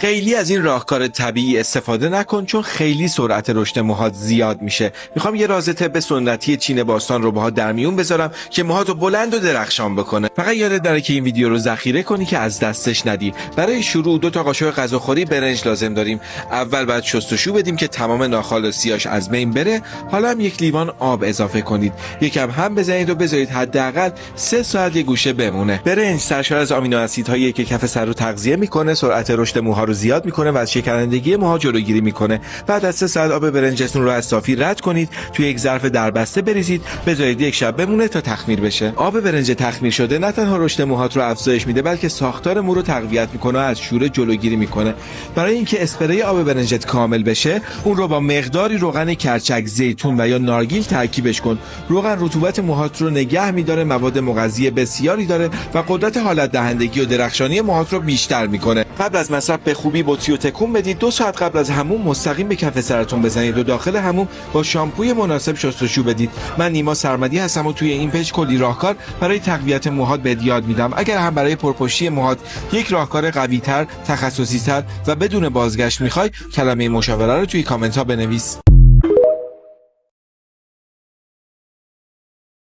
خیلی از این راهکار طبیعی استفاده نکن، چون خیلی سرعت رشد موهات زیاد میشه. میخوام یه راز طب سنتی چین باستان رو باهات در میون بذارم که موهاتو بلند و درخشان بکنه. فقط یادت نره که این ویدیو رو ذخیره کنی که از دستش ندی. برای شروع 2 تا قاشق غذاخوری برنج لازم داریم. اول باید شستشو بدیم که تمام ناخالصیاش از بین بره. حالا هم 1 لیوان آب اضافه کنید. یکم هم بزنید و بذارید حداقل 3 ساعت یه گوشه بمونه. برنج سرشار از آمینو اسیدهایی که کف سر رو تغذیه میکنه، سرعت رشد موها رو زیاد میکنه و از شکنندگی موها جلوگیری میکنه. بعد از 3 ساعت آب برنجتون رو از صافی رد کنید، توی یک ظرف دربسته بریزید، بذارید 1 شب بمونه تا تخمیر بشه. آب برنج تخمیر شده نه تنها رشد موهات رو افزایش میده، بلکه ساختار مو رو تقویت میکنه و از شوره جلوگیری میکنه. برای اینکه اسپری آب برنجت کامل بشه، اون رو با مقداری روغن کرچک، زیتون و یا نارگیل ترکیبش کن. روغن رطوبت موهات رو نگه میداره، مواد مغذی بسیاری داره و قدرت حالت دهندگی و درخشانی موهات رو بیشتر میکنه. قبل از مصرف به خوبی بطری و تکون بدید. 2 ساعت قبل از حموم مستقیم به کف سرتون بزنید و داخل حموم با شامپوی مناسب شستشو بدید. من نیما سرمدی هستم و توی این پیج کلی راهکار برای تقویت موهات بهت یاد میدم. اگر هم برای پرپشتی موهات یک راهکار قوی‌تر، تخصصی‌تر و بدون بازگشت میخوای، کلمه مشاوره رو توی کامنت ها بنویس.